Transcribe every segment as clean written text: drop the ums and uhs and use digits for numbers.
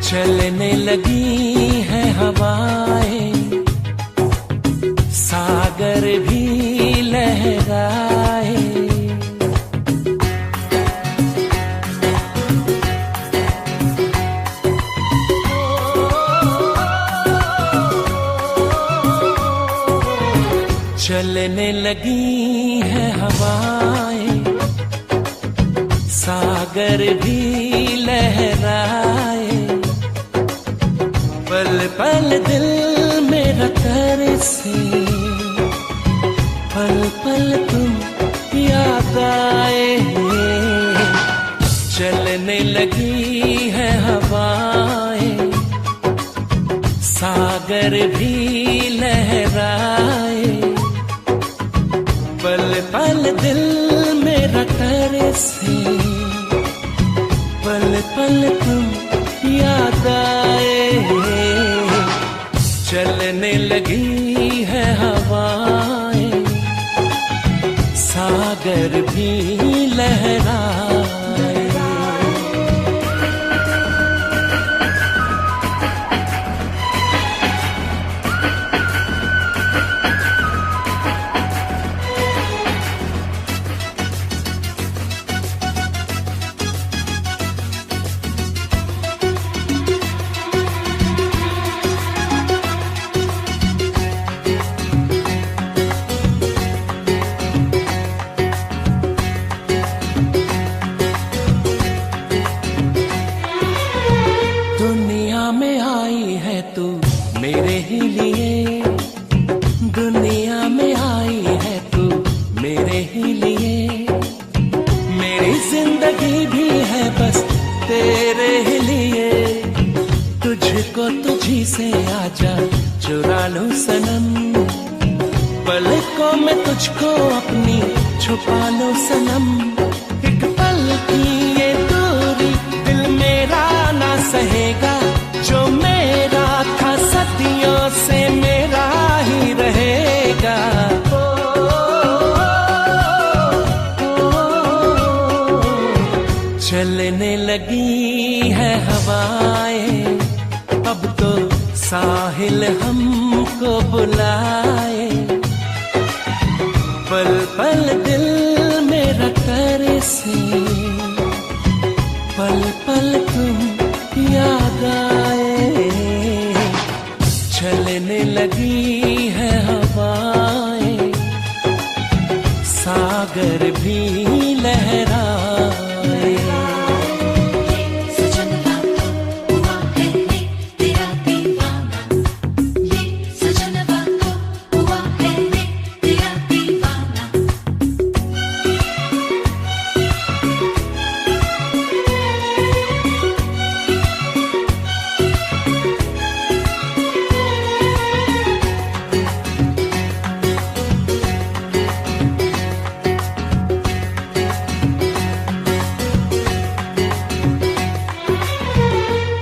चलने लगी है हवाएं, सागर भी लहराए। चलने लगी है हवाएं, सागर भी लहराए। पल पल दिल मेरा तरसे, पल पल तुम याद आए। चलने लगी है हवाएं, सागर भी लहराए। पल पल दिल मेरा तरसे, पल पल तुम याद आए। चलने लगी है हवाएं, सागर भी लहराए। दुनिया में आई है तू मेरे ही लिए, दुनिया में आई है तू मेरे ही लिए। मेरी जिंदगी भी है बस तेरे ही लिए। तुझको तुझी से आजा चुरा लूं सनम, पलकों में तुझको अपनी छुपा लो सनम। एक पल की ये दूरी दिल मेरा ना सहेगा, जो मेरा था सदियों से मेरा ही रहेगा। चलने लगी है हवाएं, अब तो साहिल हमको बुलाए। पल पल दिल मेरा तरसे, पल पल तुम याद आए। चलने लगी है हवाएं, सागर भी लहराए।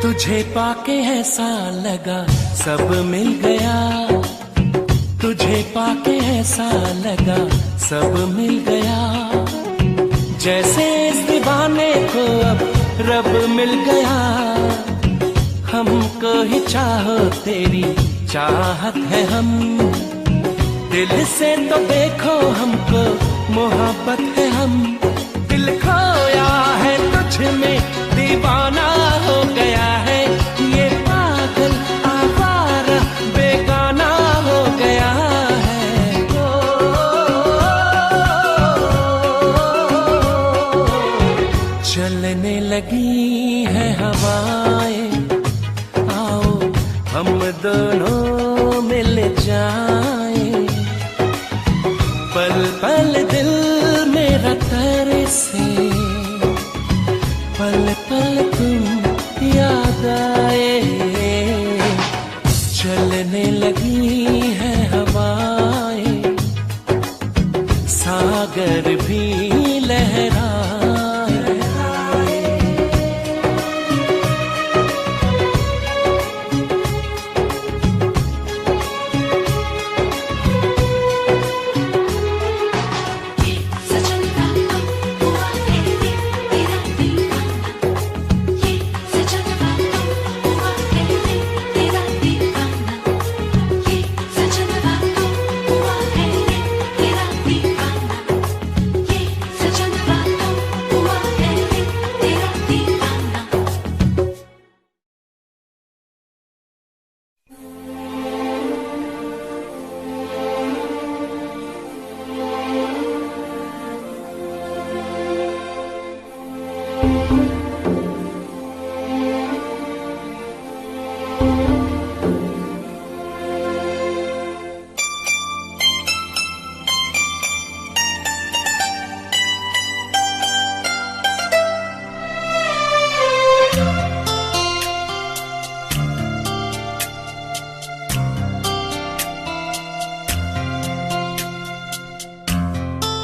तुझे पाके ऐसा लगा सब मिल गया, तुझे पाके ऐसा लगा सब मिल गया। जैसे इस दीवाने को अब रब मिल गया। हमको ही चाहो तेरी चाहत है हम, दिल से तो देखो हमको मोहब्बत है हम। दिल खोया है तुझ में दीवाना हो गया है, ये पागल आवारा बेगाना हो गया है। चलने लगी है हवाएं,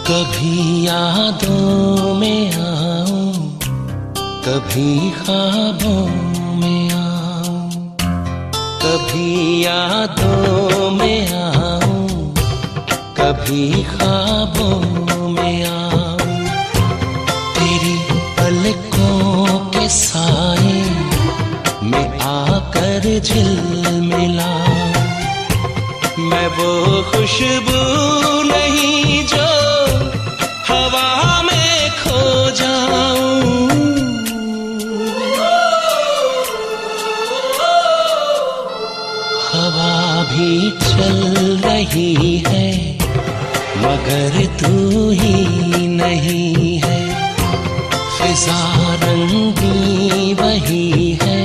कभी यादों में आऊं, कभी ख्वाबों में आऊं, कभी यादों में आऊं, कभी ख्वाबों में आऊं। तेरी पलकों के साए में आकर झिलमिलाऊं। मैं वो खुशबू नहीं जो हवा में खो जाऊं। हवा भी चल रही है मगर तू ही नहीं है। फिजा रंगी वही है,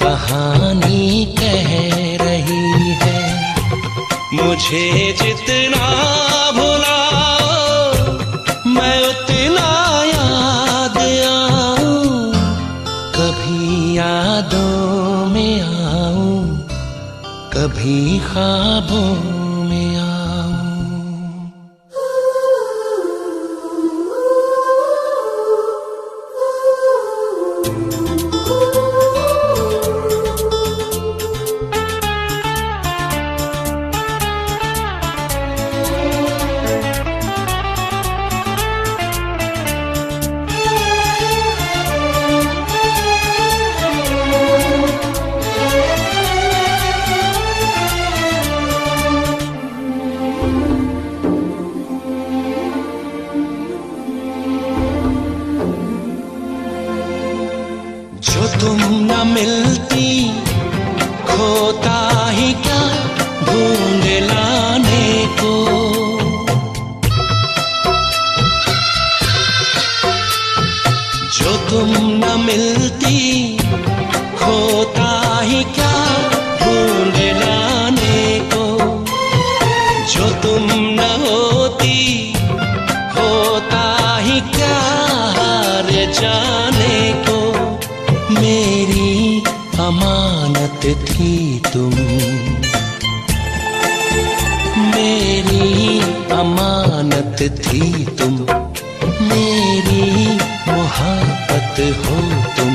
कहानी कह रही है। मुझे जितना भुलाओ मैं उतना याद आऊं। कभी यादों में आऊं, कभी ख्वाबों में आऊं। जो तुम न मिलती खोता ही क्या ढूंढ लाने को। जो तुम न मिलती खोता ही क्या ढूंढ लाने को। जो तुम न होती होता ही क्या हार जाने को। मेरी अमानत थी तुम, मेरी अमानत थी तुम, मेरी मोहब्बत हो तुम।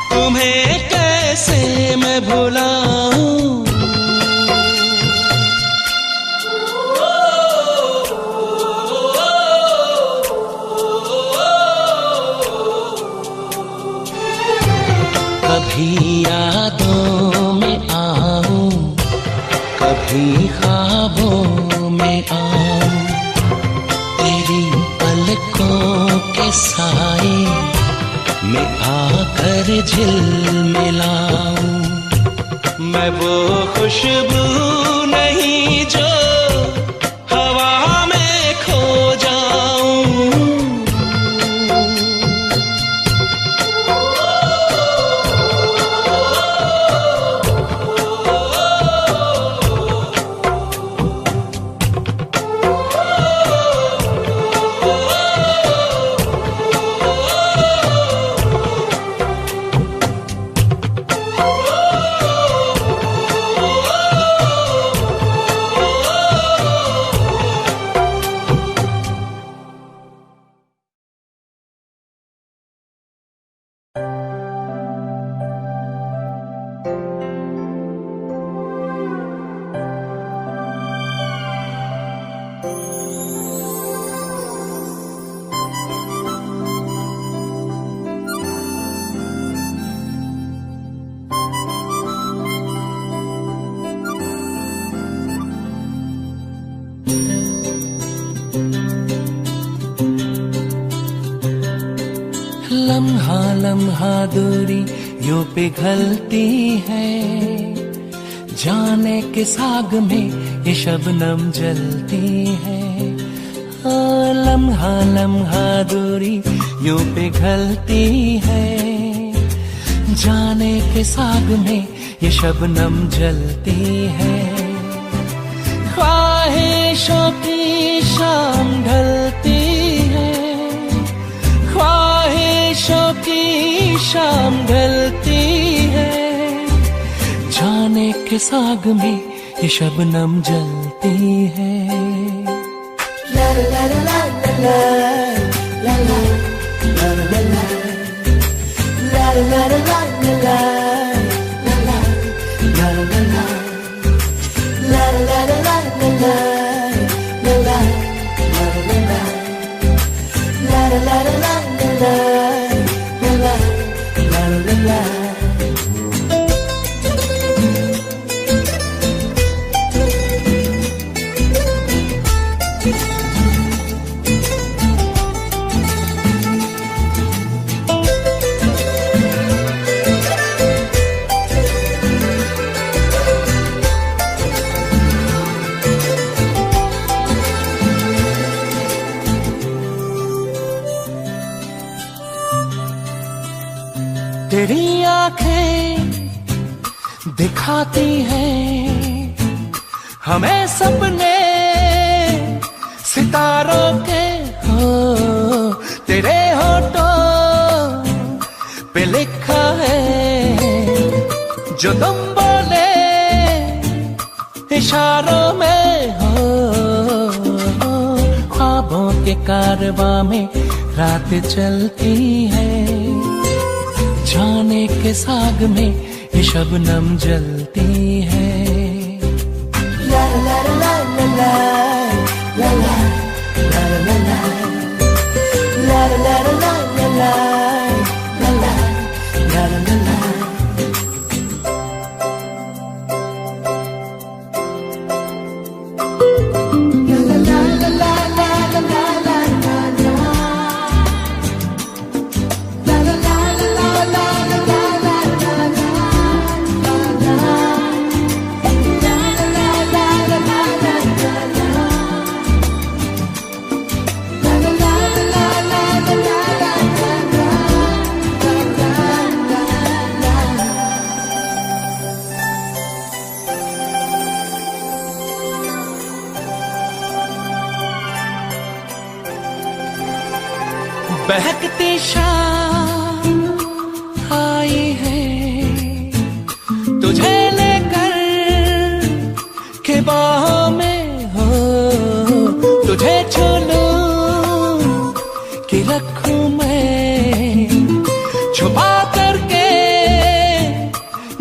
तुम्हें कैसे मैं भुलाऊं। कभी यादों में आऊं, कभी ख्वाबों में आऊं। तेरी पलकों के साए में आकर झिलमिलाऊं। मैं वो खुशबू नहीं जो हवा में खो जाऊं। लम्हा लम्हा दूरी यूं पिघलती है। जाने किस आग में ये शबनम जलती है। लम्हा लम्हा दूरी यूं पिघलती है। जाने किस आग में ये शबनम जलती है। ख्वाहिशों की शाम ढलती है। ख्वाहिशों की शाम ढलती है। जाने किस आग में ये शबनम जलती है। तेरी आंखें दिखाती हैं हमें सपने सितारों के हो। तेरे होठों पे लिखा है जो तुम बोले इशारों में हो। ख्वाबों के कारवां में रात चलती है, जाने के साग में ये शबनम जलती है। ला ला ला ला ला ला ला ला ला ला ला ला ला ला बहकती शाम आई है तुझे लेकर के बाहों में हो। तुझे छू लूं कि रखूं मैं छुपा करके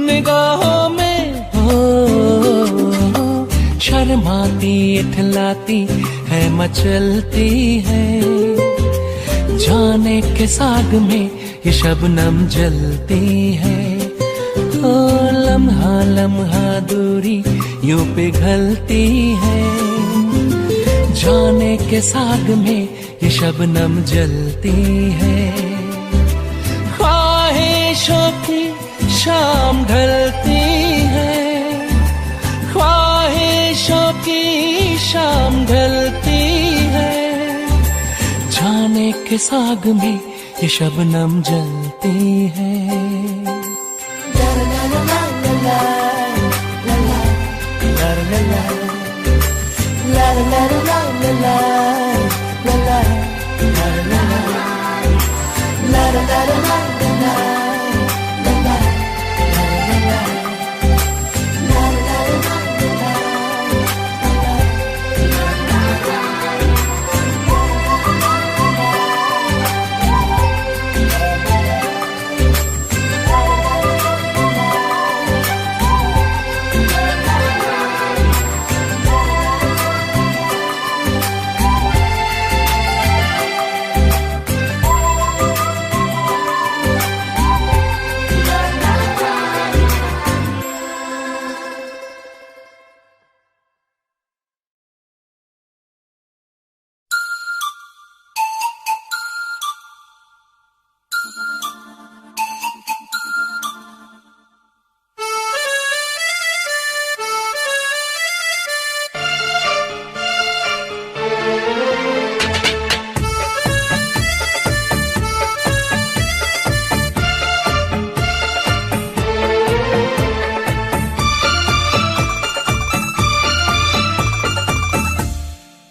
निगाहों में हो। शर्माती इठलाती है मचलती है, जाने के साग में ये शबनम जलती है। ओ लम्हा लम्हा दूरी यूं पिघलती है, जाने के साग में ये शबनम जलती है। ख्वाहिशों की शाम ढलती है, ख्वाहिशों की शाम ढलती है, जाने के साग में ये शबनम जलती है।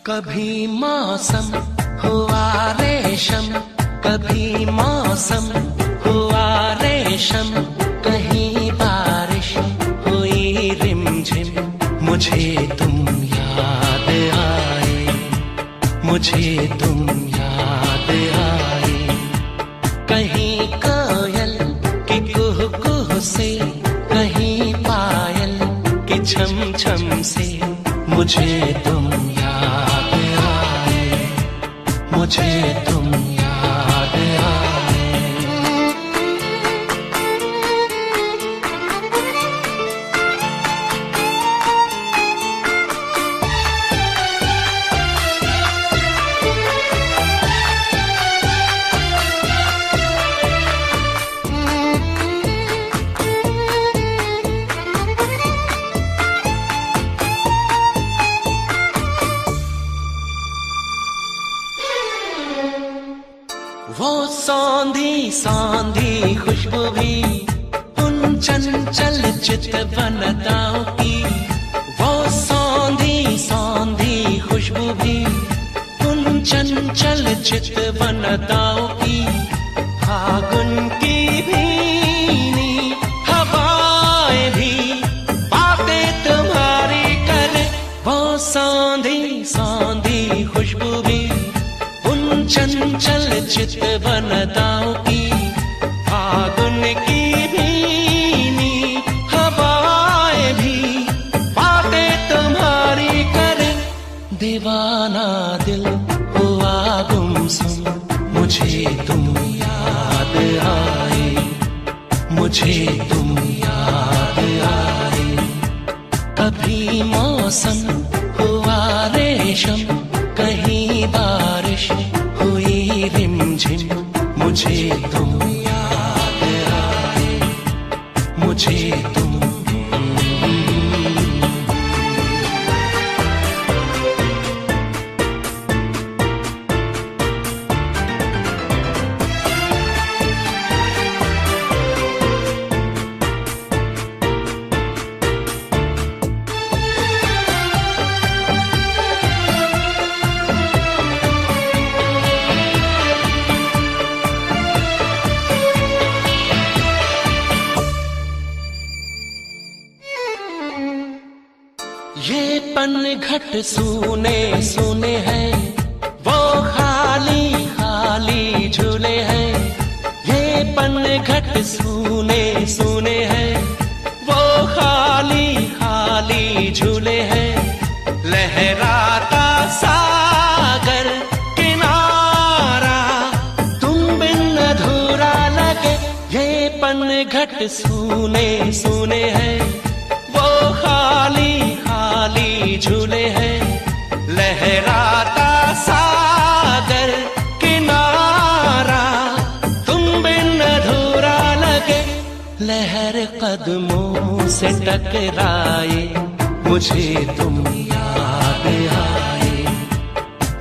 कभी मौसम हुआ रेशम, कभी मौसम हुआ रेशम, कहीं बारिश हुई रिमझिम। मुझे तुम याद आए, मुझे तुम कि कुह कुह से कहीं पायल कि छम छम से मुझे तुम याद आए, मुझे तुम याद आए। वो सौंधी सौंधी खुशबू भी उन चंचल चितवनताओं की, वो सौंधी सौंधी खुशबू भी उन चंचल चितवनताओं की, फागुन की भीनी हवाएं भी बातें तुम्हारी करे। वो सौंधी सौंधी खुशबू भी उन चंचल चितवनताओं की, फागुन की भीनी हवाएं भी बातें तुम्हारी करे। दीवाना दिल हुआ गुमसुम, मुझे तुम याद आए, मुझे तुम याद आए। कभी मौसम हुआ रेशम, कहीं बारिश हुई रिमझिम, मुझे तुम याद आए, मुझे तुम। ये पनघट सूने सूने हैं, वो खाली खाली झूले हैं। ये पनघट सूने सूने हैं, वो खाली खाली झूले हैं। लहराता सागर किनारा तुम बिन अधूरा लगे। ये पनघट सूने सूने हैं, वो खाली खाली झूले हैं। लहराता सागर किनारा तुम बिन अधूरा लगे। लहर कदमों से टकराए, मुझे तुम याद आए,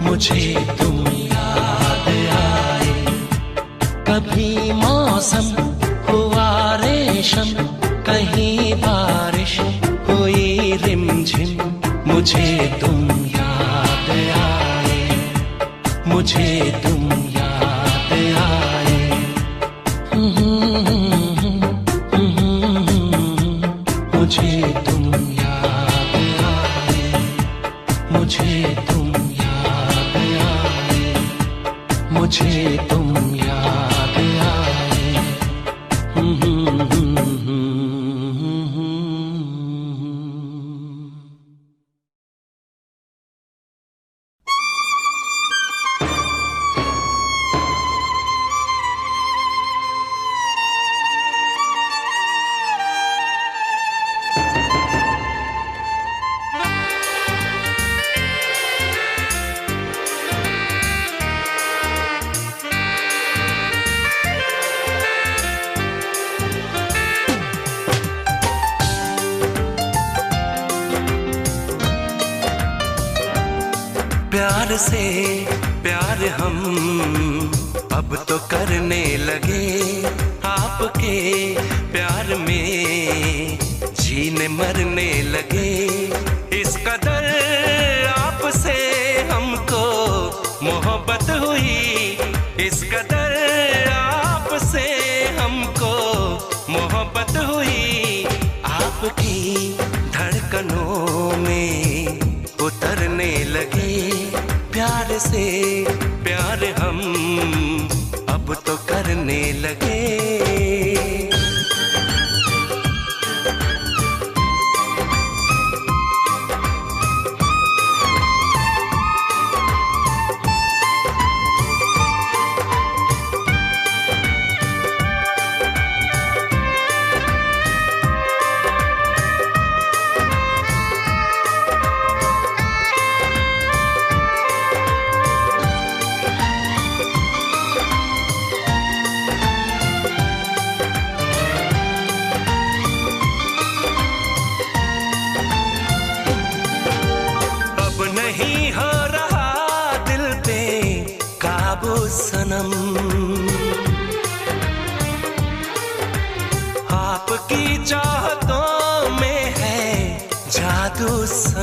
मुझे तुम याद आए। कभी मौसम हुआ रेशम, कहीं बारिश हुई रिमझिम, मुझे तुम याद आए, मुझे तुम याद आए। मुझे तुम याद आए, मुझे तुम याद आए, मुझे तुम याद आए। प्यार से प्यार हम अब तो करने लगे, आपके प्यार में जीने मरने लगे। इस कदर आपसे हमको मोहब्बत हुई, इस कदर आपसे हमको मोहब्बत हुई। आपकी धड़कनों में उतरने लगे, प्यार से प्यार हम अब तो करने लगे।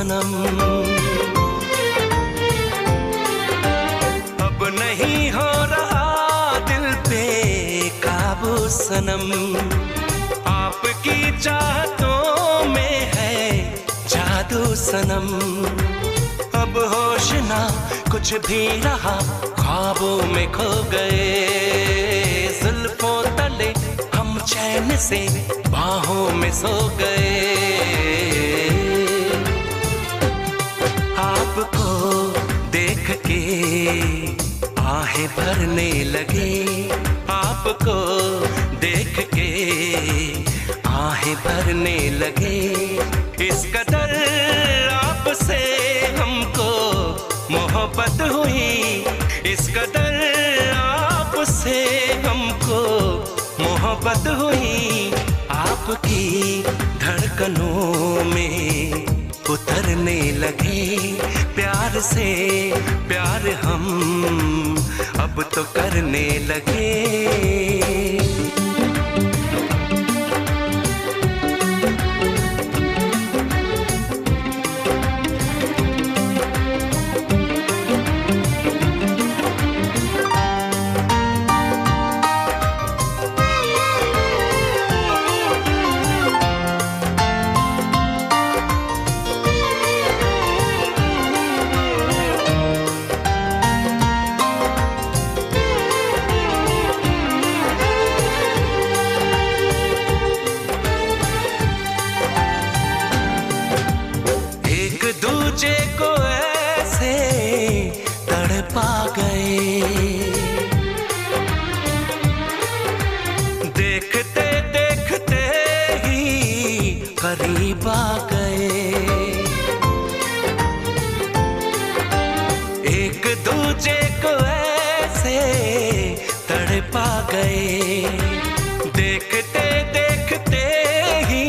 सनम। अब नहीं हो रहा दिल पे काबू सनम, आपकी चाहतों में है जादू सनम। अब होश ना कुछ भी रहा, ख्वाबों में खो गए, जुल्फों तले हम चैन से बाहों में सो गए। आपको देख के आहें भरने लगे, आपको देख के आहें भरने लगे। इस कदर आपसे हमको मोहब्बत हुई, इस कदर आपसे हमको मोहब्बत हुई। आपकी धड़कनों में उतरने लगे, प्यार से प्यार हम अब तो करने लगे। दूजे को ऐसे तड़पा गए, देखते देखते ही करीब आ गए। एक दूजे को ऐसे तड़पा गए, देखते देखते ही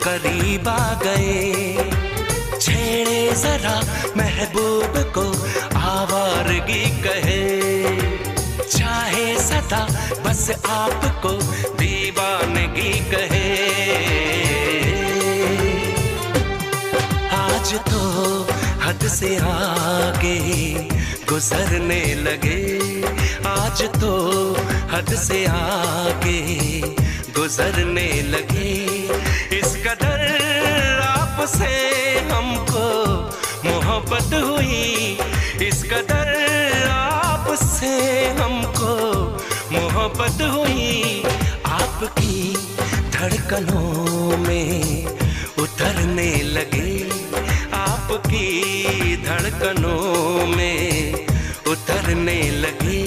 करीब आ गए। छेड़े जरा महबूब को आवारगी कहे, चाहे सदा बस आपको दीवानगी कहे। आज तो हद से आगे गुजरने लगे, आज तो हद से आगे गुजरने लगे। इस कदर आपसे हमको मोहब्बत हुई, इस कदर आपसे हमको मोहब्बत हुई। आपकी धड़कनों में उतरने लगे, आपकी धड़कनों में उतरने लगे।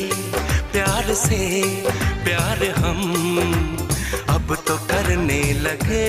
प्यार से प्यार हम अब तो करने लगे।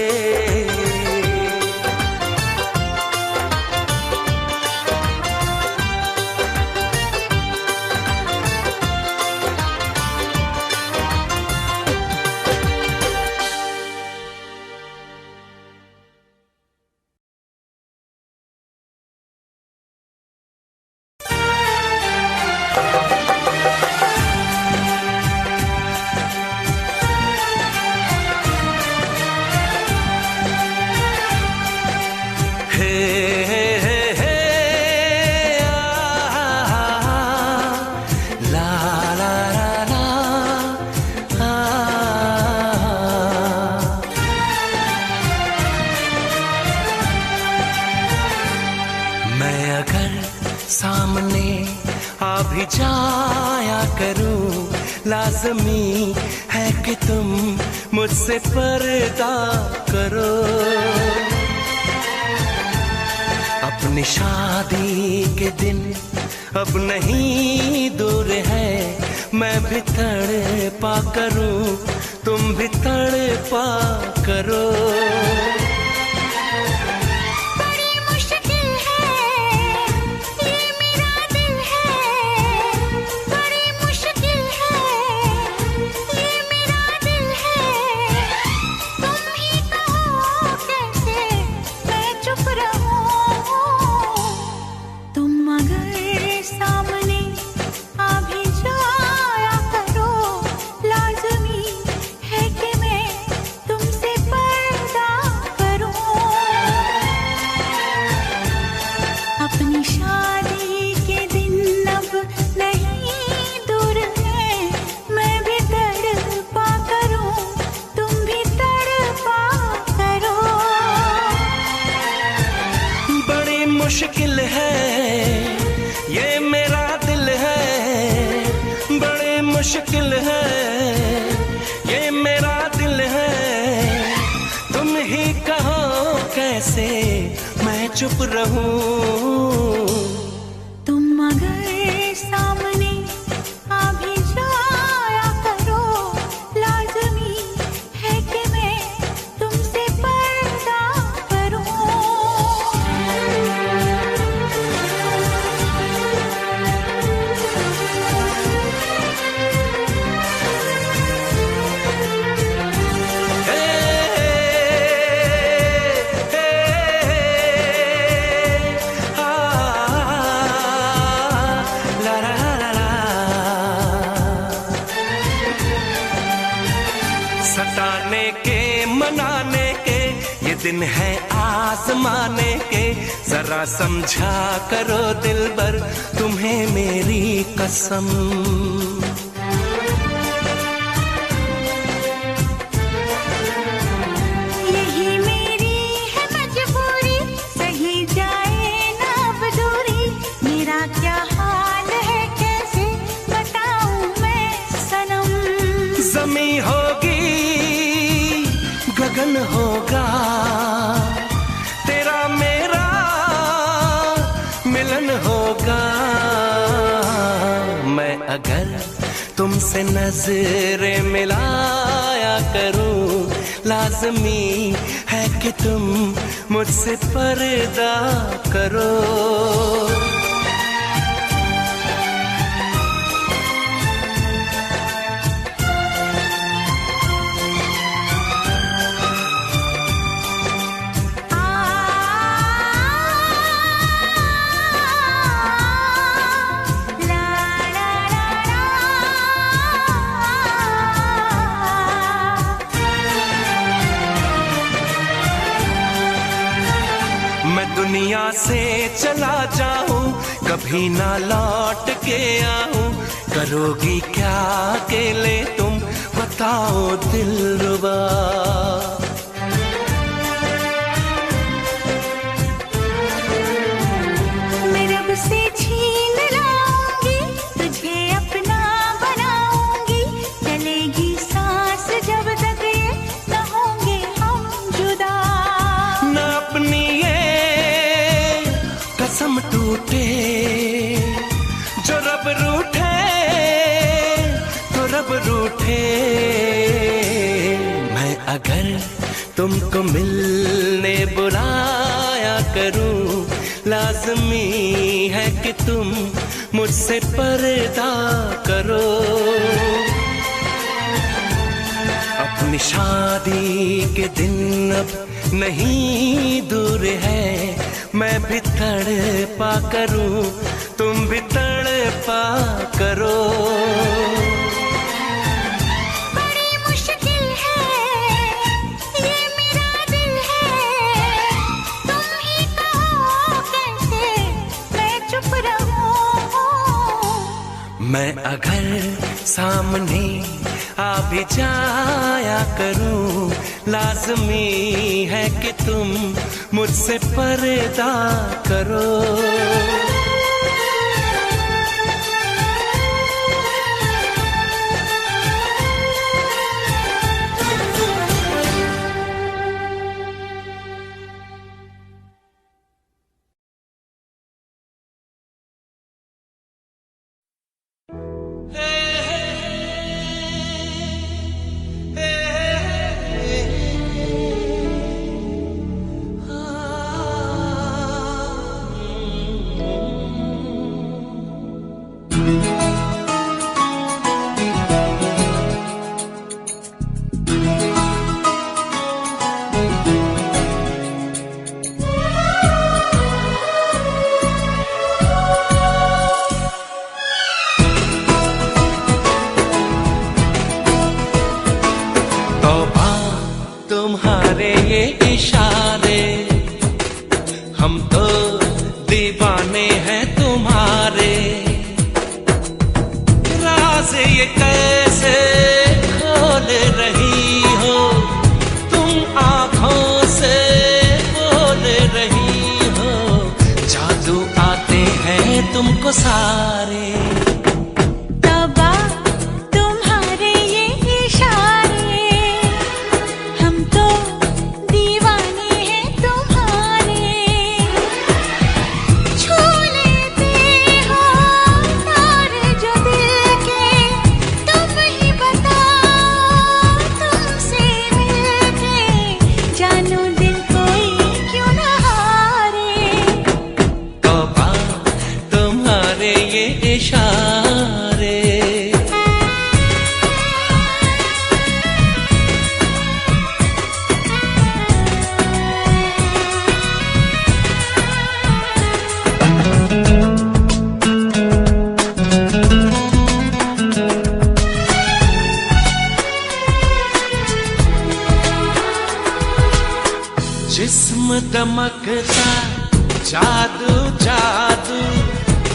सामने आ भी जाया करूं, लाज़मी है कि तुम मुझसे पर्दा करो। अपनी शादी के दिन अब नहीं दूर है, मैं भी तड़पा करूं, तुम भी तड़पा करो। है कि मैं तुमसे पर चुप रहूं। तुम अगर सामने आ भी जाया करो, लाज़मी है कि मैं तुमसे पर्दा करूं। सताने के मनाने के ये दिन है आजमाने के, जरा समझा करो दिलबर तुम्हें मेरी कसम। यही मेरी है मजबूरी, सही जाए ना अब दूरी। मेरा क्या हाल है कैसे बताऊं मैं सनम। ज़मीं होगी गगन होगा, तेरा मेरा मिलन होगा। मैं अगर तुमसे नजरें मिलाया करूं, लाज़मी है कि तुम मुझसे पर्दा करो। मैं दुनिया से चला जाऊं, कभी ना लौट के आऊं। करोगी क्या अकेले तुम बताओ दिलरुबा। मैं रब से छीन लाऊंगी, तुझे अपना बनाऊंगी। चलेगी सांस जब तक ये न होंगे हम जुदा। न अपनी ये कसम टूटे, जो रब रूठे तो रब रूठे। मैं अगर तुमको मिलने बुलाया करूं, लाज़मी है कि तुम मुझसे पर्दा करो। अपनी शादी के दिन अब नहीं दूर है, मैं भी तड़पा करूं, तुम भी तड़पा करो। बड़ी मुश्किल है ये मेरा दिल है, तुम ही कहो कैसे मैं चुप रहूं। मैं अगर सामने आ भी जाया करूं, लाज़मी है कि तुम मुझसे पर्दा करो। तुम्हारे ये इशारे, हम तो दीवाने हैं तुम्हारे। राज ये कैसे खोल रही हो तुम, आँखों से बोल रही हो। जादू आते हैं तुमको सारे। जिस्म दमकता जादू जादू,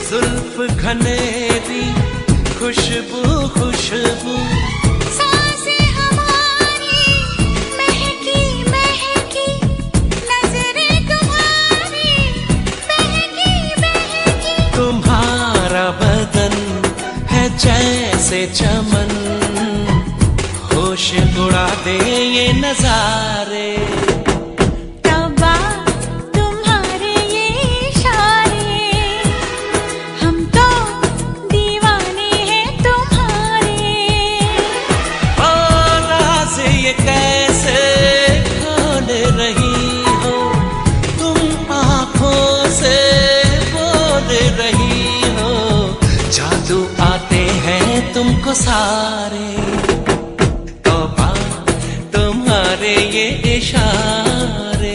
जुल्फ घनेरी खुशबू खुशबू, सांसें हमारी महकी महकी, नजरें तुम्हारी बहकी बहकी। तुम्हारा बदन है जैसे चमन, होश उड़ा दे ये नजारे। तौबा तुम्हारे ये इशारे, हम तो दीवाने हैं तुम्हारे। ओ राज़ ये कैसे खोल रही हो, तुम आँखों से बोल रही हो, जादू आते हैं तुमको सारे। तौबा तुम्हारे ये इशारे।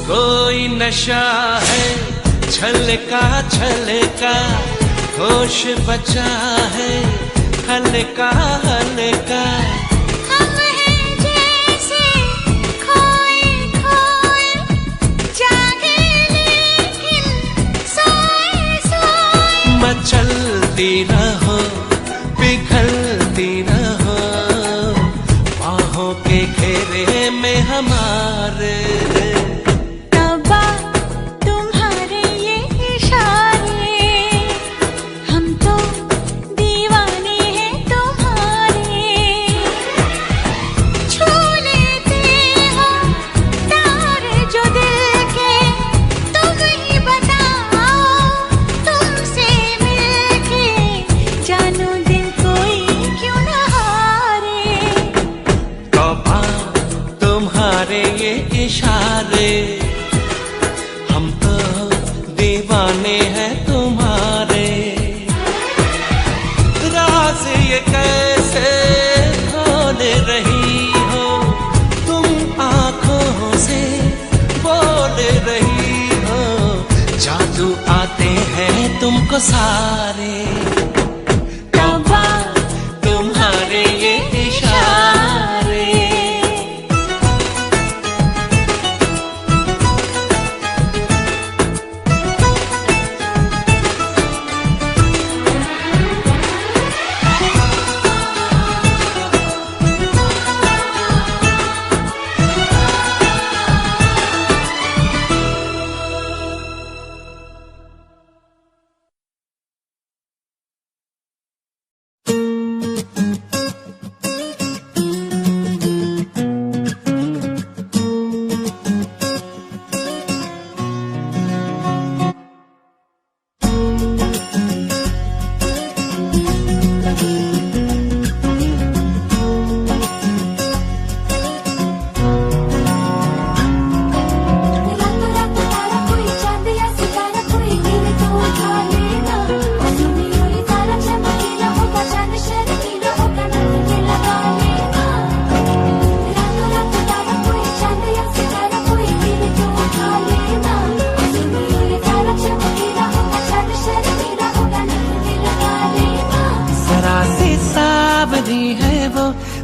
कोई नशा है छलका छलका, होश बचा है हल्का हल्का। हम हैं जैसे खोए खोए, जागे लेकिन सोए सोए। मचलती रहो पिघलती रहो, बाहों के घेरे में हमारे। तौबा तुम्हारे ये इशारे, हम तो दीवाने हैं तुम्हारे। छू लेते हो तार जो दिल के, तुम ही बताओ तुमसे मिलके, जानो दिल कोई क्यों न हारे। तौबा तुम्हारे ये इशारे, हम तो दीवाने हैं तुम्हारे। राज ये कैसे खोल रही हो, तुम आँखों से बोल रही हो, जादू आते हैं तुमको सारे। तौबा तुम्हारे ये इशारे।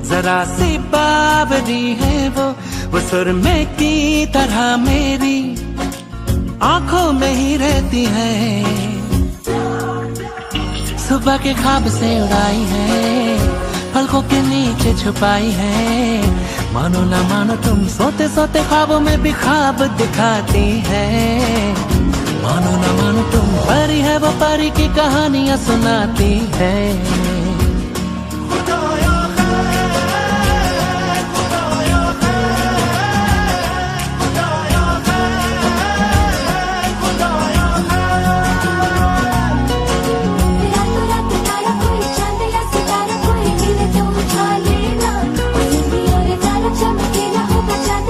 जरा सी बावरी है वो सुरमे की तरह मेरी आंखों में ही रहती है। सुबह के ख्वाब से उड़ाई है, पलकों के नीचे छुपाई है। मानो ना मानो तुम सोते सोते ख्वाबों में भी ख्वाब दिखाती है। मानो ना मानो तुम परी है, वो परी की कहानियां सुनाती है।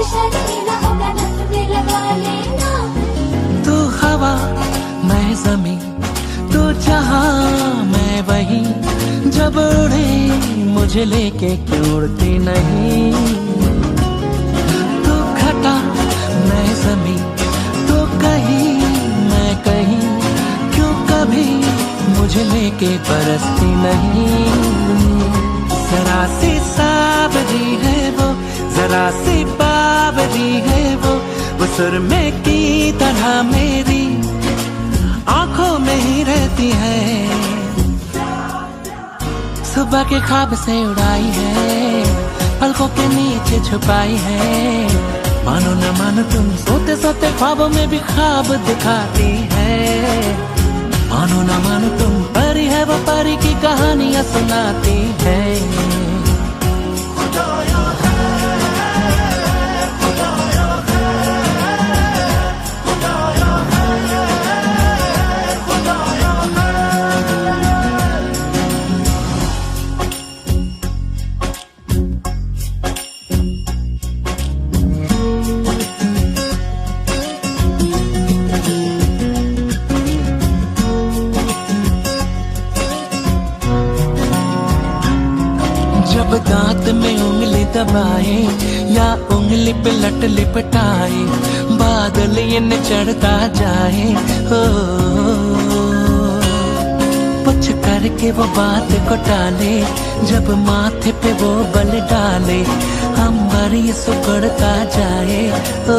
शर्मीला होगा नजर में लगा ले। मुझे लेके क्यों उड़ती नहीं। तू घटा मैं ज़मीं, तू कहीं मैं कहीं, क्यों कभी मुझे लेके बरसती नहीं। जरा सी सावरी है वो, जरा सी बावरी है वो सुरमे की तरह मेरी आंखों में ही रहती है। सुबह के ख्वाब से उड़ाई है, पलकों के नीचे छुपाई है। मानो न मानो तुम सोते सोते ख्वाबों में भी ख्वाब दिखाती है। मानो न मानो तुम परी है वो परी की कहानियां सुनाती है। जब दांत में उंगली दबाए या उंगली पे लट लिपटाए, बादल ये न चढ़ता जाए। हो कुछ करके वो बात को टाले, जब माथे पे वो बल डाले, अंबर ये सुकड़ता जाए। हो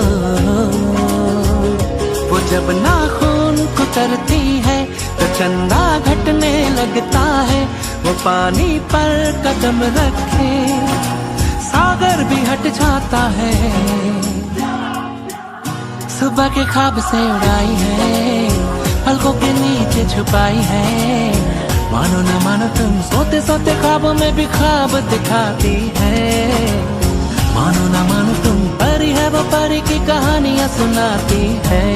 वो जब नाखून कुतरती है तो चंदा घटने लगता है। वो पानी पर कदम रखे सागर भी हट जाता है। सुबह के ख्वाब से उड़ाई है, पलकों के नीचे छुपाई है। मानो न मानो तुम सोते सोते ख्वाबों में भी ख्वाब दिखाती है। मानो न मानो तुम परी है वो परी की कहानियां सुनाती है।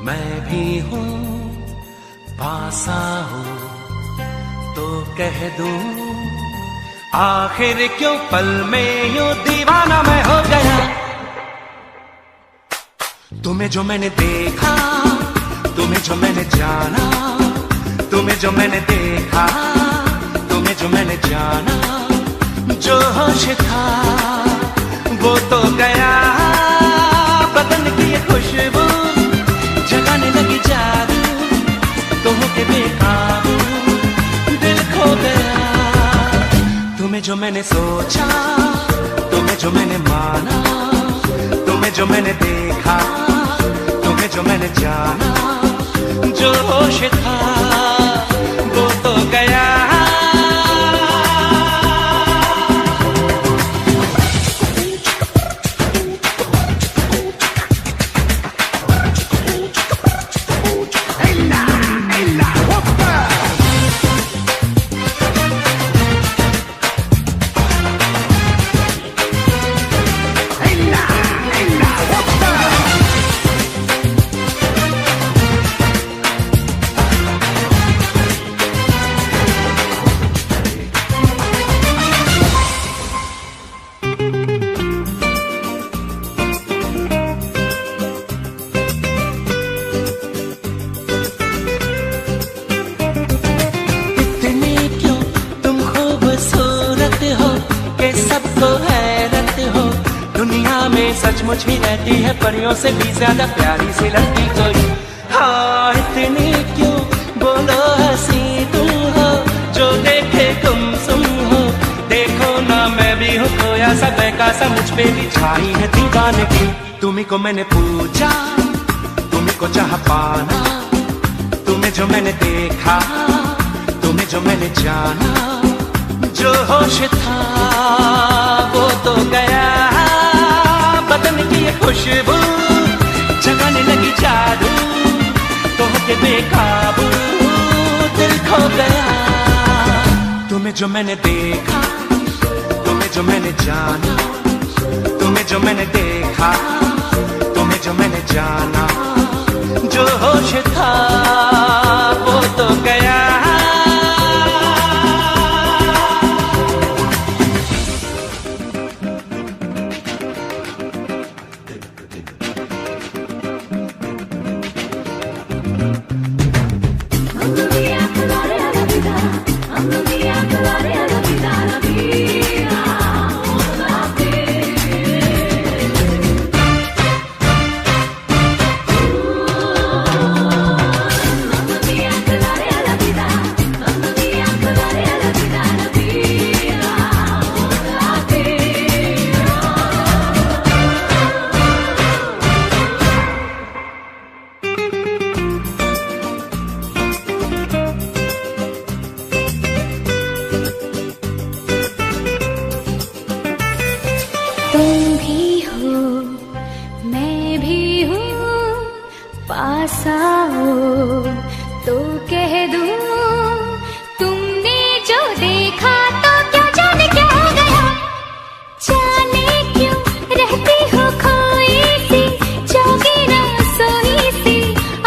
मैं भी हूँ, पास आओ तो कह दूं, आखिर क्यों पल में यूं दीवाना मैं हो गया। तुम्हें जो मैंने देखा, तुम्हें जो मैंने जाना, तुम्हें जो मैंने देखा, तुम्हें जो मैंने जाना, जो होश था वो तो गया। बदन की ये खुशबू जगाने लगी जादू, तो होके बेकाबू दिल खो गया। तुम्हें जो मैंने सोचा, तुम्हें जो मैंने माना, तुम्हें जो मैंने देखा, तुम्हें जो मैंने जाना, जो होश था वो तो गया। ये सचमुच ही रहती है परियों से भी ज्यादा प्यारी सी लगती कोई। हाँ इतनी क्यों बोलो हंसी तुम हो, जो देखे तुम सुन हो। देखो ना मैं भी हूँ खोया सा बहका सा, मुझ पे भी छाई है दीवानगी। तुम्ही को मैंने पूछा, तुम्ही को चाह पाना, तुम्हें जो मैंने देखा, तुम्हें जो मैंने जाना। जो होश था वो तो गया, बदन की ये खुशबू जगाने लगी जादू, तो होके बेकाबू दिल खो गया। तुम्हें जो मैंने देखा, तुम्हें जो मैंने जाना, तुम्हें जो मैंने देखा, तुम्हें जो मैंने जाना। जो होश था वो तो गया। तुम भी हो मैं भी हूँ, पास आओ तो कह दूँ। तुमने जो देखा तो क्या जाने क्या हो गया, जाने क्यों रहती हो खोई सी, जागी ना सोई सी।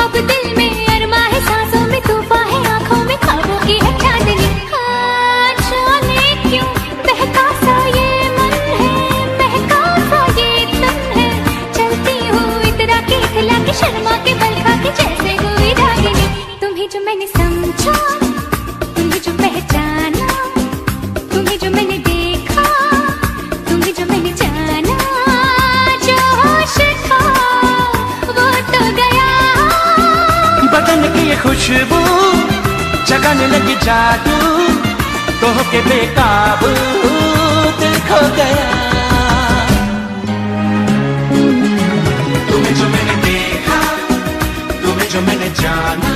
अब दिल में अरमा है, सांसों में तूफान है, आंखों में ख्वाबों की है चांदनी। हाँ जाने क्यों बहका सा ये मन है, बहका सा ये तन है। चलती हूँ इतरा के खिला के, शर्मा के बल खा के जैसे कोई रागिनी। तुम्हें जो मैंने समझा, तुम्हें जो पहचाना, तुम्हें जो मैंने देखा, तुम्हें जो मैंने जाना। जो होश था वो तो गया, बदन की ये खुशबू जगाने लगी जादू, तो होके बेकाबू दिल खो गया। तुम्हें जो मैंने देखा, तुम्हें जो मैंने जाना,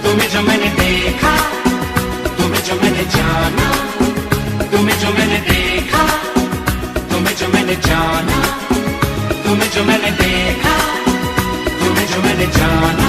तुम्हें जो मैंने देखा, तुम्हें जो मैंने जाना। तुम्हें जो मैंने देखा, तुम्हें जो मैंने जाना, तुम्हें जो मैंने देखा, तुम्हें जो मैंने जाना।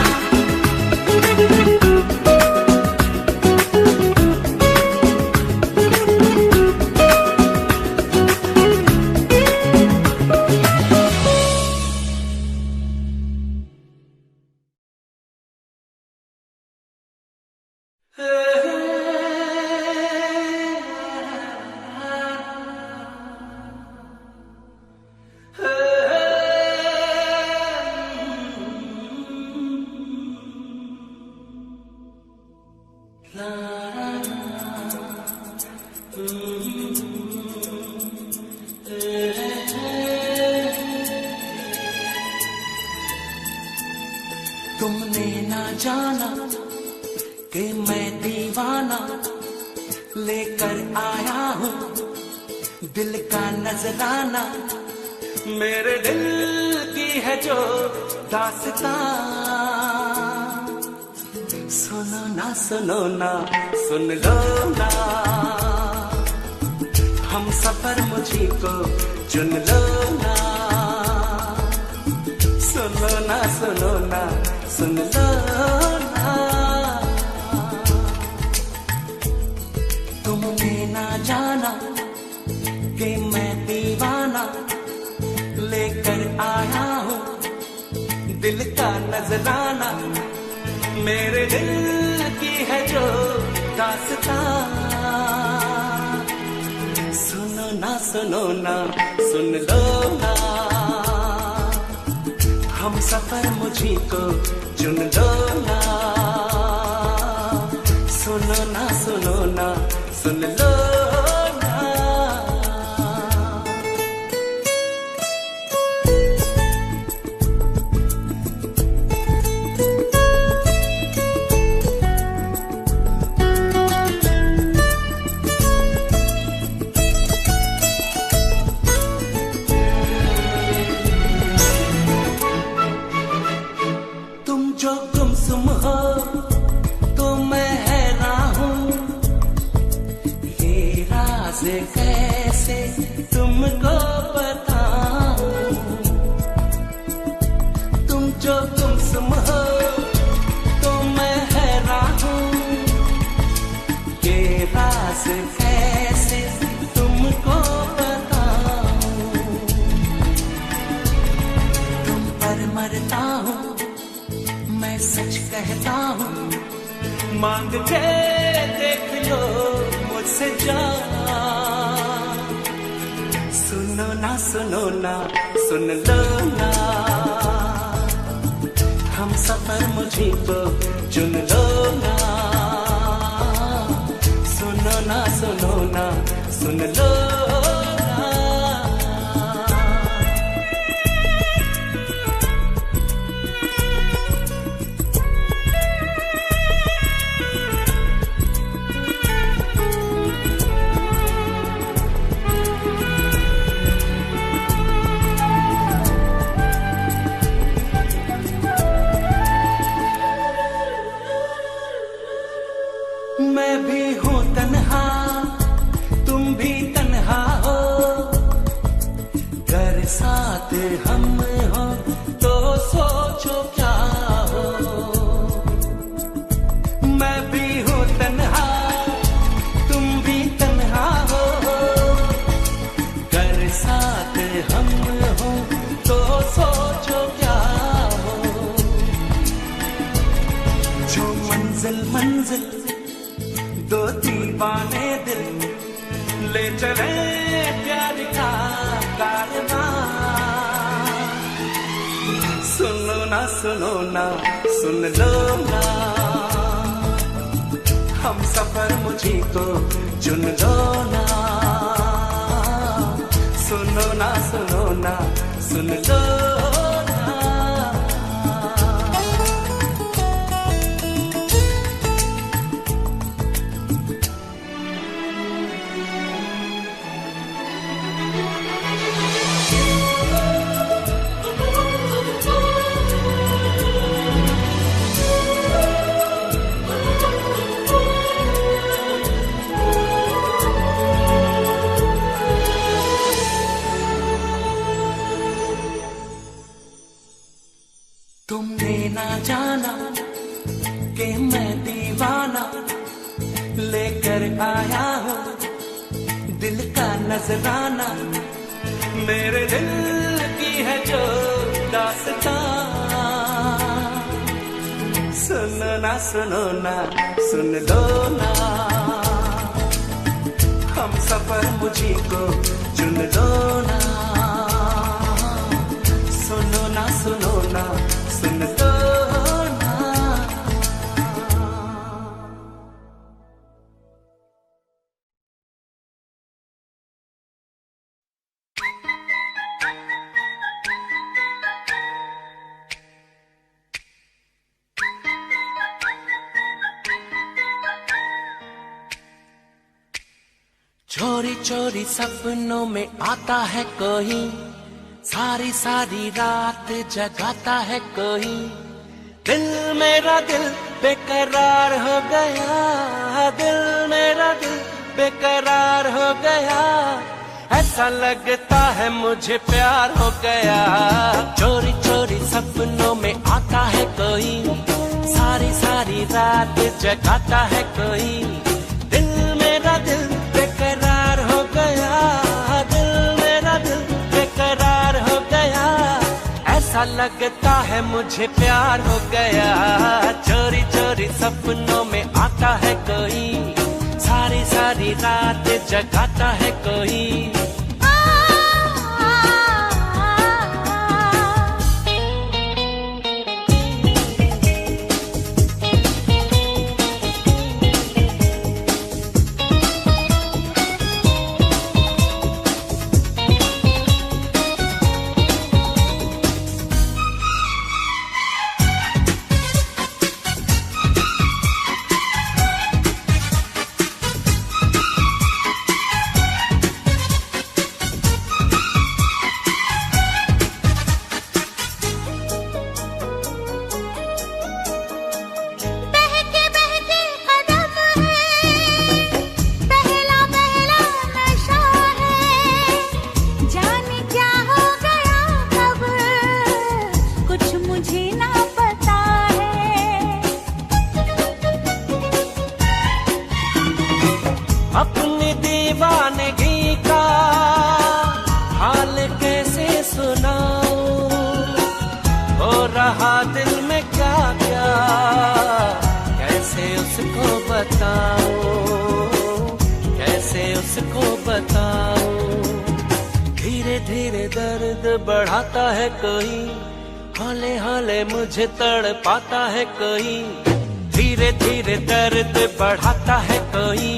तुमने ना जाना कि मैं दीवाना लेकर आया हूँ दिल का नजराना। मेरे दिल की है जो दास्तां, सुनो ना सुनो ना सुन लो ना। हम सफर मुझी को चुन लो ना, सुनो ना सुनो ना सुन लो ना। तुमने ना जाना कि मैं दीवाना लेकर आया हूँ दिल का नजराना। मेरे दिल की है जो दास्तां, सुनो ना सुनो ना सुन लो ना। हम सफर मुझी को चुन लो ना, सुनो ना सुनो ना सुन लो ना। तुमको बताऊं, तुम जो गुमसुम हो तो मैं हैरान हूँ, ये राज कैसे तुमको बताऊं, तुम पर मरता हूँ मैं सच कहता हूँ, मांग के देख लो मुझसे जान, सुनो ना सुन लो ना, हम सफर मुझे तो चुन लो ना, सुनो ना सुन लो ना। मैं भी हूँ तन्हा तुम भी तन्हा हो, घर साथ हम हो तो सोचो क्या हो, मैं भी हूँ तन्हा तुम भी तन्हा हो, घर साथ हम हो तो सोचो क्या हो, जो मंजिल दो दीवाने दिल ले चले प्यार का कारवां, सुनो ना सुन लो ना, हम सफर मुझे को चुन लो ना, सुनो ना सुन लो ना। तुमने ना जाना कि मैं दीवाना लेकर आया हूँ दिल का नजराना, मेरे दिल की है जो दास्तां, सुनो ना सुन लो ना, हम सफर मुझे को चुन लो ना, सुनो ना सुन लो ना। चोरी चोरी सपनों में आता है कोई, सारी सारी रात जगाता है कोई, दिल मेरा दिल बेकरार हो गया, दिल मेरा दिल बेकरार हो गया, ऐसा लगता है मुझे प्यार हो गया, चोरी चोरी सपनों में आता है कोई, सारी सारी रात जगाता है कोई, दिल मेरा दिल बेकरार हो गया, दिल मेरा दिल बेकरार हो गया, ऐसा लगता है मुझे प्यार हो गया, चोरी चोरी सपनों में आता है कोई, सारी सारी रात जगाता है कोई। बढ़ाता है कोई, हौले हौले मुझे तड़पाता है कोई, धीरे धीरे दर्द बढ़ाता है कोई,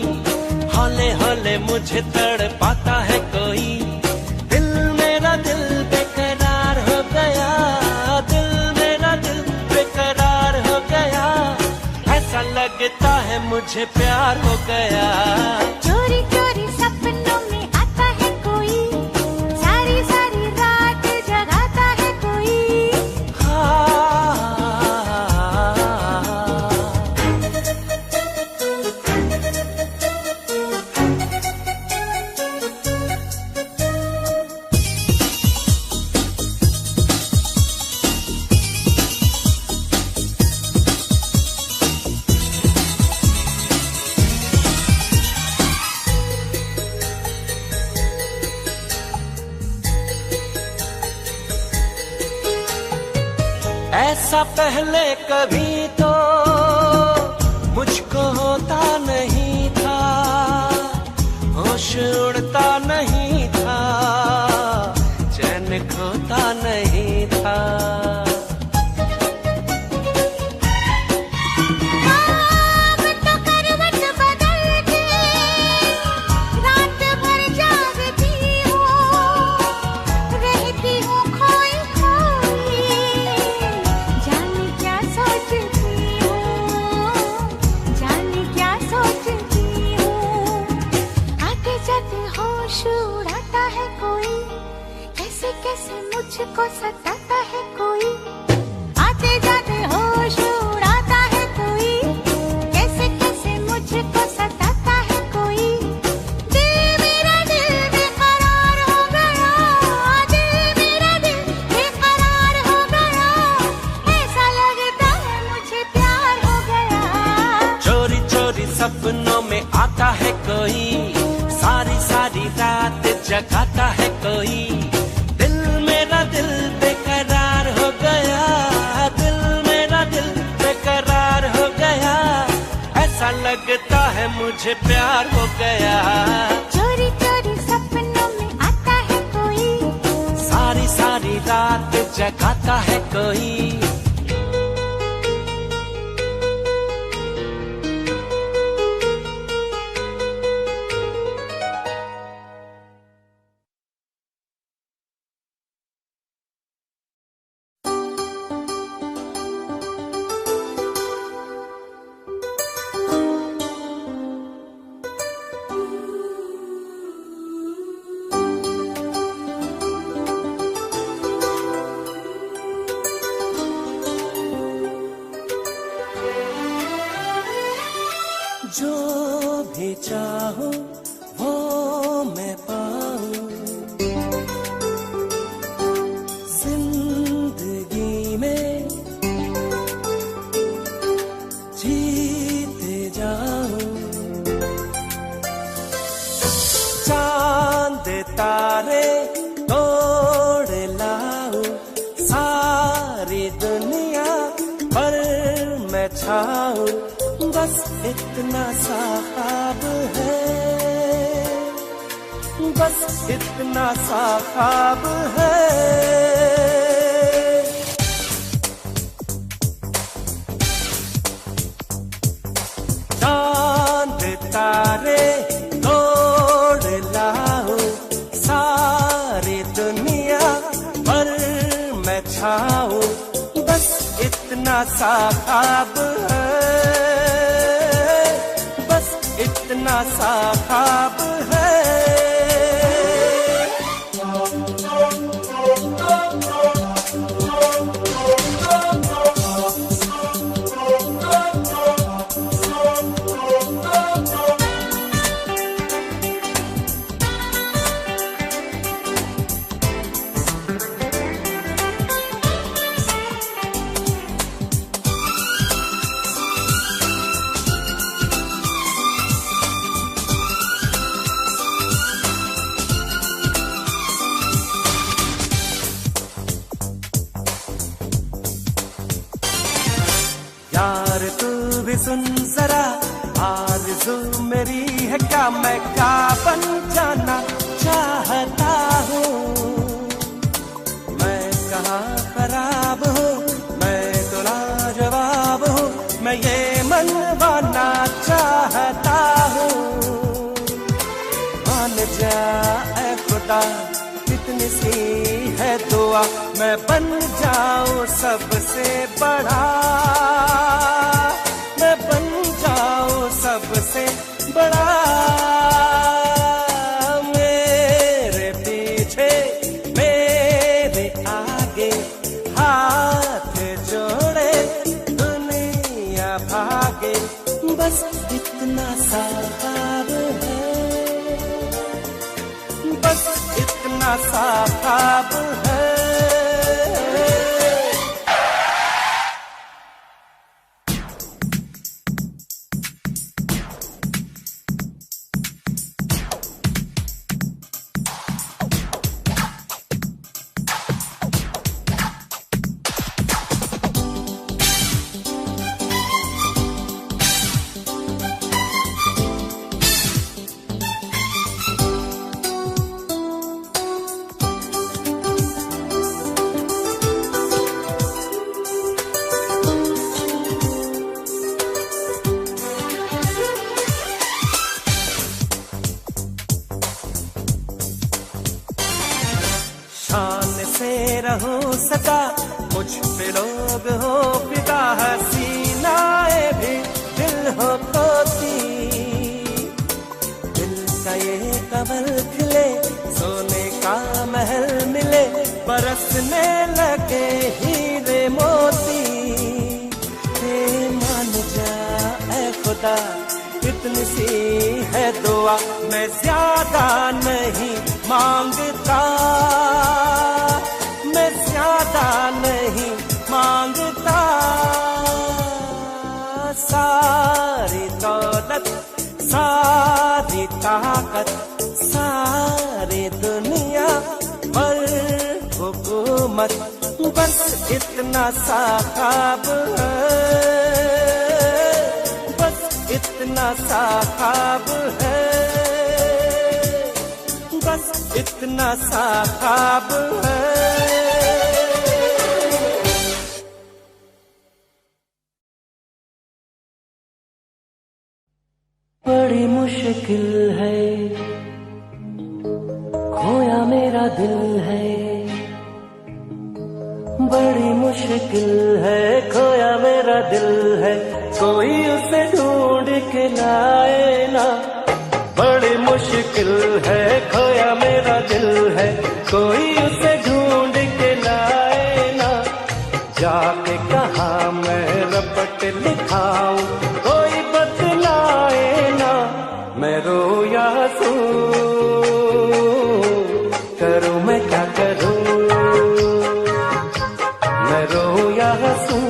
हौले हौले मुझे तड़पाता है कोई। दिल मेरा दिल बेकरार हो गया, दिल मेरा दिल बेकरार हो गया, ऐसा लगता है मुझे प्यार हो गया। चोरी चोरी सपनों में आता है कोई, सारी सारी रात जगाता है कोई। ऐसा पहले कभी तो मुझको होता नहीं था, होश उड़ता नहीं था, चैन खोता नहीं था। अब तो करवट बदल के रात भर जागती हूँ, रहती हूँ खोई खोई, जाने क्या सोचती हूँ, जाने क्या सोचती हूँ। आते जाते होश उड़ाता है कोई, कैसे कैसे मुझको सताता है कोई। आते जाते होश उड़ाता है कोई, कैसे कैसे मुझको सताता है कोई। दिल मेरा दिल बेकरार हो गया, दिल मेरा दिल बेकरार हो गया, ऐसा लगता है मुझे प्यार हो गया। चोरी चोरी सपनों में आता है कोई, सारी सारी रात जगाता है कोई। दिल मेरा दिल बेकरार हो गया, दिल मेरा दिल बेकरार हो गया, ऐसा लगता है मुझे प्यार हो गया। चोरी चोरी सपनों में आता है कोई, सारी सारी रात जगाता है कोई। जो भी चाहो वो मैं पाऊं, जिंदगी में जीते जाऊं। चांद तारे तोड़ लाऊं, सारी दुनिया पर मैं छाऊं, बस इतना सा ख्वाब है, बस इतना सा ख्वाब है। चांद तारे तोड़ लाऊं, सारी दुनिया पर मैं छाऊं, बस इतना सा ख्वाब है, इतना सा ख्वाब है। यार तू भी सुन जरा, आरज़ू मेरी है क्या, मैं क्या बन जाना चाहता हूँ। मैं ये मनवाना चाहता हूँ। मान जा ऐ खुदा, कितनी सी है दुआ, मैं बन जाऊं सबसे बड़ा, मैं बन जाऊं सबसे बड़ा। मेरे पीछे मेरे आगे हाथ जोड़े दुनिया भागे, बस इतना सा ख्वाब है, बस इतना सा ख्वाब है। शान से रहो सदा, मुझ पे लोग हो फिदा, हसीनाए भी दिल हो तोती। दिल का ये कमल खिले, सोने का महल मिले, बरसने लगे हीरे मोती। मान जा ऐ खुदा, इतनी सी है दुआ, मैं ज्यादा नहीं मांगता, मैं ज्यादा नहीं मांगता। सारी दौलत, सारी ताकत, सारी दुनिया पर हुकूमत, बस इतना सा ख्वाब है, बस इतना सा ख्वाब है, बस इतना सा ख्वाब है। बड़ी मुश्किल है, खोया मेरा दिल है, बड़ी मुश्किल है, खोया मेरा दिल है, कोई उसे ढूंढ के लाए ना। बड़ी मुश्किल है, खोया मेरा दिल है, कोई उसे ढूंढ के लाए ना। जाके कहा मैं रपट लिखाऊं, कोई बतलाए ना। मैं रोया हूँ, करूँ मैं क्या करूँ, मैं रोया हूँ,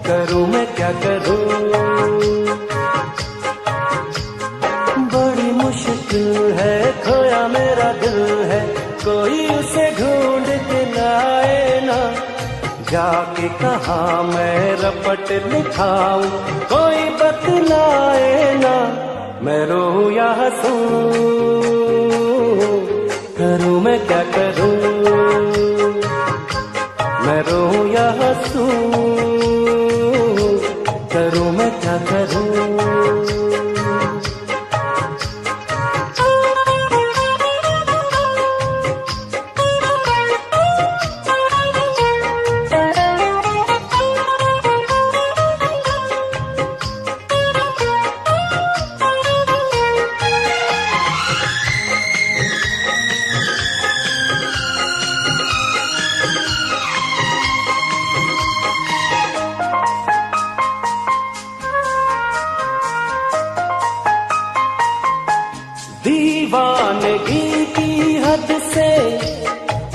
करूँ मैं क्या करूँ। बड़ी मुश्किल है, खोया मेरा दिल है, कोई उसे ढूंढ के लाए ना। जाके कहा मैं रपट लिखाऊं, कोई बतलाए ना। मैं रोया हूँ, करूँ मैं क्या करूँ, मैं रोया हूँ, करूँ मैं क्या करूँ। दीवानगी की हद से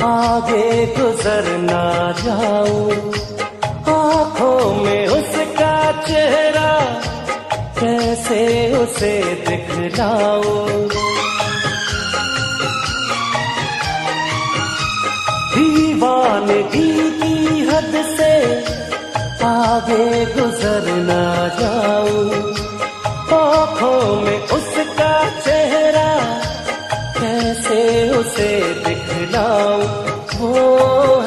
आगे गुजर ना जाऊं, आँखों में उसका चेहरा कैसे उसे दिखलाऊं। दीवानगी की हद से आगे गुजर ना जाऊं, आँखों में उसका चेहरा कैसे उसे दिखलाऊं। वो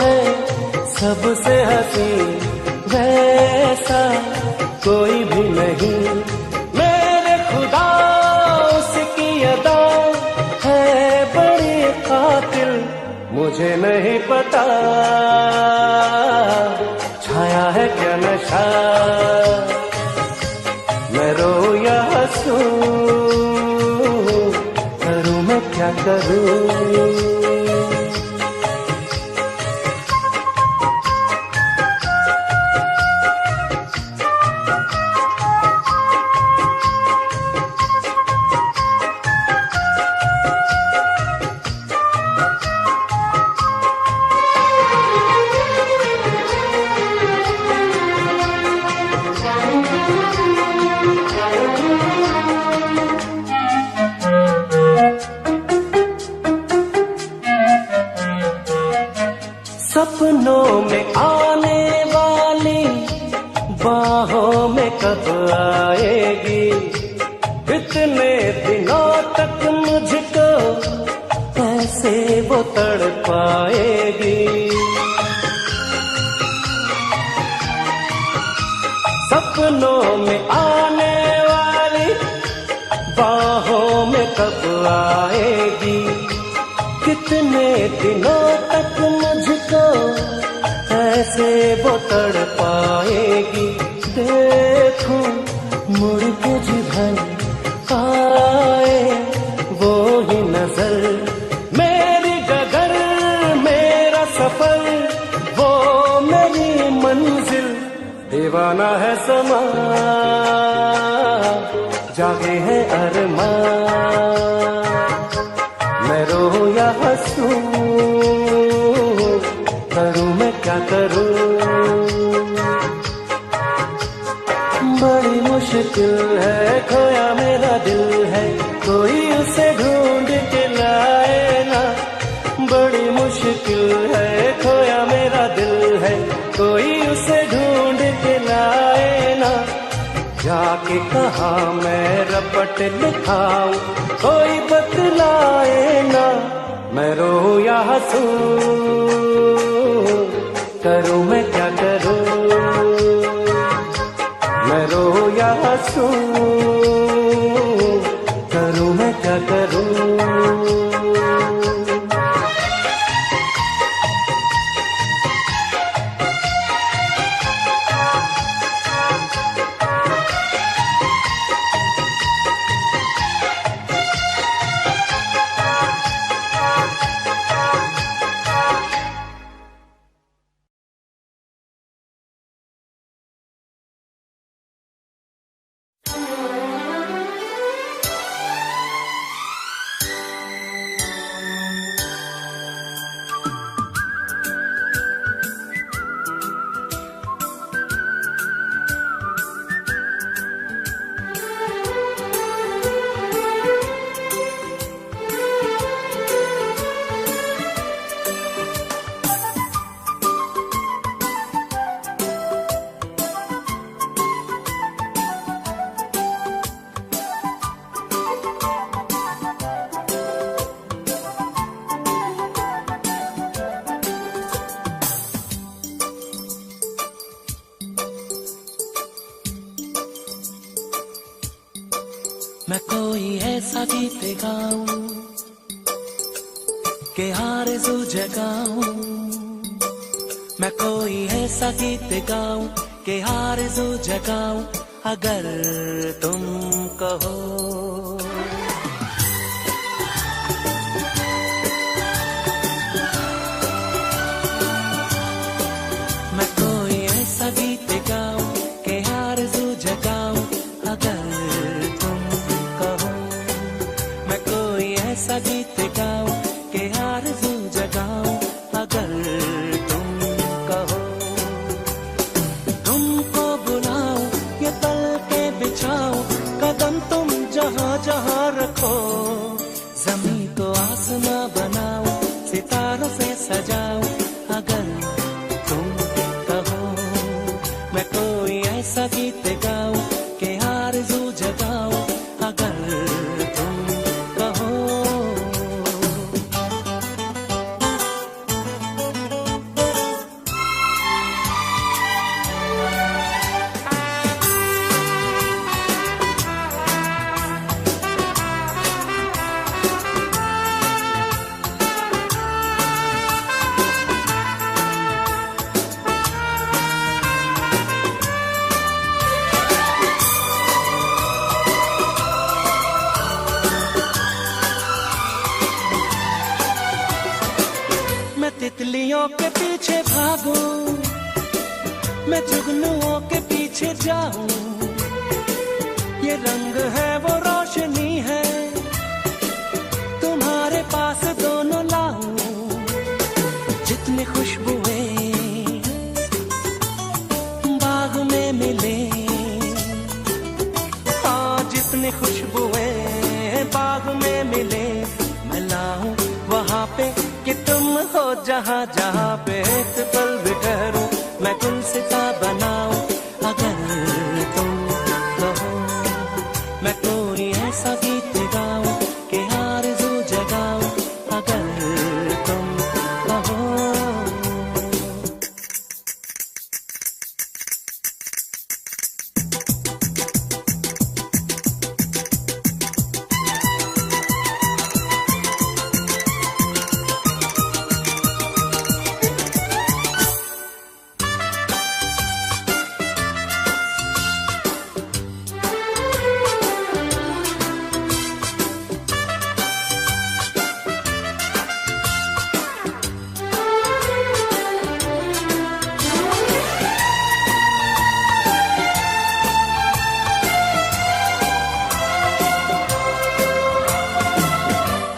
है सबसे हसीन कोई भी नहीं। मेरे खुदा उसकी अदा है बड़ी कातिल, मुझे नहीं पता छाया है क्या नशा, मैं रो या हंसूं, करूं मैं क्या करूं। सपनों में आने वाली बाहों में कब आएगी, इतने दिनों तक मुझको कैसे वो तड़पाएगी। सपनों में आने वाली बाहों में कब आएगी, कितने दिनों तक मुझको ऐसे वो तड़पाएगी। देखूं मुड़ के जिधर आए वो ही नजर, मेरी डगर मेरा सफर वो मेरी मंजिल। दीवाना है समा जागे है अरमान, मैं रो या हंसूं, करूं मैं क्या करूं। बड़ी मुश्किल है खोया मेरा दिल है, कोई उसे ढूंढ के लाए ना। बड़ी मुश्किल है खोया मेरा दिल है, कोई उसे ढूंढ के लाए ना। जाके कहा मैं रपट लिखाऊं, कोई बतलाए ना। मैं रो या हंसूं, करूं मैं क्या करूं। मैं रो या हंसूं, करूं मैं क्या करूं। मैं कोई ऐसा गीत गाऊं कि आरज़ू जगाऊं। मैं कोई ऐसा गीत गाऊं कि आरज़ू जगाऊं, अगर तुम कहो। मैं कोई ऐसा गीत गाऊं कि आरज़ू जगाऊं, अगर ऐसा गीत गाऊं कि आरज़ू जगाऊं, अगर तुम कहो। तुमको बुलाऊं ये पल के बिछाऊं, कदम तुम जहां जहां रखो। ज़मीं को आसमां बनाऊं, सितारों से सजाऊं, अगर तुम कहो। मैं कोई ऐसा गीत गाऊं कि आरज़ू जगाऊं, अगर तुम कहो। मैं जुगनुओं के पीछे जाऊं, ये रंग है वो रोशनी है, तुम्हारे पास दोनों लाऊं। जितनी खुशबुएं बाग में मिले, हाँ जितनी खुशबुएं बाग में मिले, मैं लाऊं वहाँ पे कि तुम हो जहाँ जहाँ पे एक पल भी ठहरूं, मैं गुलसिता बनाऊं। अगर तुम कहो मैं कोई ऐसा गीत गाऊं कि आरज़ू जगाऊं, अगर तुम कहो।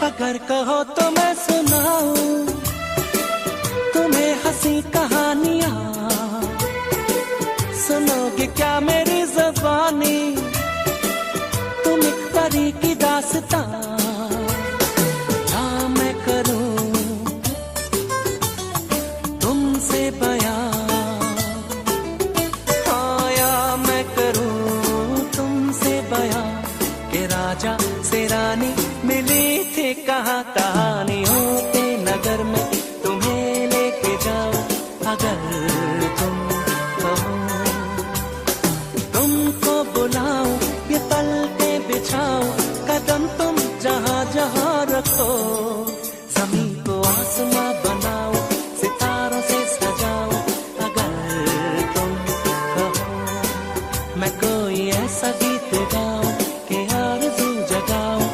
अगर कहो तो मैं सुनाऊं तुम्हें हंसी कहानियां, सुनोगे क्या मेरी ज़बानी, तुम एक परी की दास्तां। हाँ मैं करूं तुमसे बयां, हाँ या मैं करूं तुमसे बयां कि राजा से रानी मिली थी कहाँ कहानियों के नगर में, तुम्हें लेके जाओ अगर तुम कहो। तुमको बुलाऊं ये पलके बिछाऊं, कदम तुम जहाँ जहाँ रखो, ज़मीन को आसमां बनाऊं, सितारों से सजाऊं, अगर तुम कहो। मैं कोई ऐसा गीत गाऊं कि आरज़ू जगाऊं,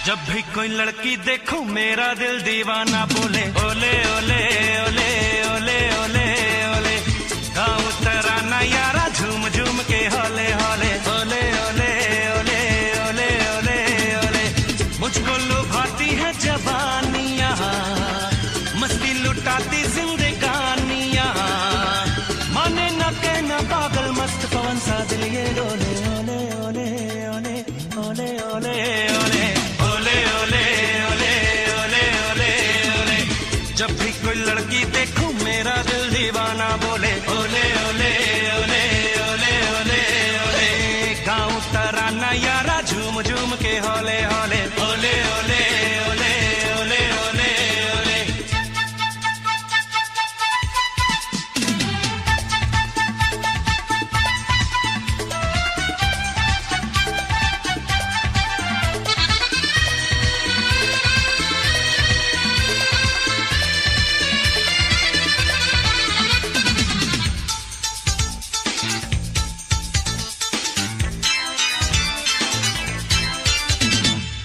जब भी कोई लड़की देखूं मेरा दिल दीवाना बोले ओले ओले ओले ओले ओले ओले। गाँव तराना यारा झूम झूम के होले होले ओले ओले ओले ओले ओले ओले। मुझको लुभाती है जवानियाँ, मस्ती लुटाती जिंदगानियाँ, माने न के न पागल मस्त पवन सा दिल ये डोले ओले ओले ओले ओले ओले ओले। जब भी कोई लड़की देखूं मेरा दिल दीवाना बोले ओले ओले ओले ओले ओले ओले। गाँव तराना यारा झूम झूम के होले होले ओले ओले ओले ओले ओले ओले।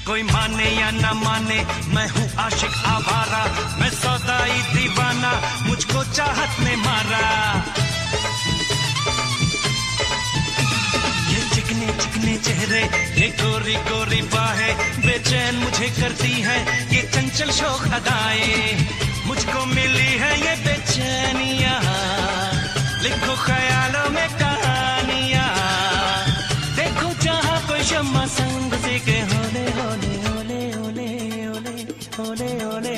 कोई माने या न माने मैं हूँ आशिक आवारा, मैं सौदाई दीवाना मुझको चाहत ने मारा। ये चिकने चिकने चेहरे चेहरे, ये गोरी गोरी बाहें बेचैन मुझे करती है, ये चंचल शौक अदाएं मुझको मिली है ये बेचैनियां। लिखो ख्यालों में कहानियां, देखो जहाँ कोई शम्मा संग से के होले होले होले होले होले होले होले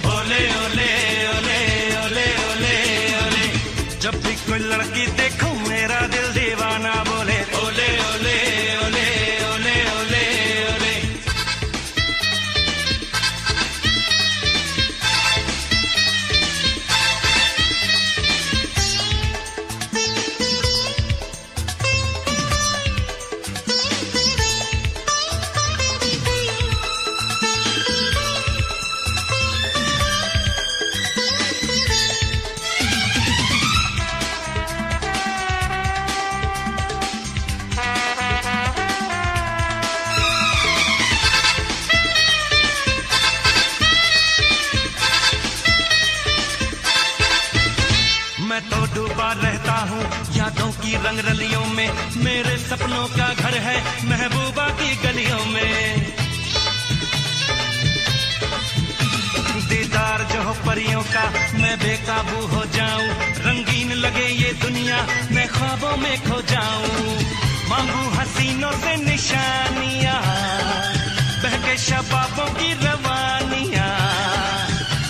होले होले होले होले होले होले। जब भी कोई लड़की देखो मेरा दिल दीवाना बोले ओले ओले ओले ओले ओले ओले। मैं तो डूबा रहता हूँ यादों की रंग रलियों में, मेरे सपनों का घर है महबूबा की गलियों में। दीदार जो हो परियों का मैं बेकाबू हो जाऊं, रंगीन लगे ये दुनिया मैं ख्वाबों में खो जाऊं। मांगू हसीनों से निशानियां, बहके शबाबों की रवानियां,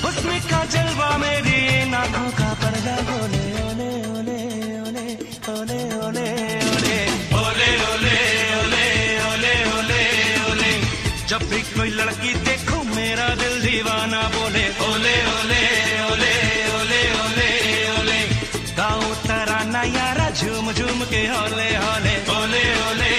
हुस्न का जलवा मेरी आंखों का पर्दा ओले ओले ओले ओले ओले ओले ओले ओले ओले ओले ओले ओले ओले। जब भी कोई लड़की देखो मेरा दिल दीवाना बोले ओले ओले ओले ओले ओले ओले। गाऊं तराना यारा झूम झूम के होले होले ओले ओले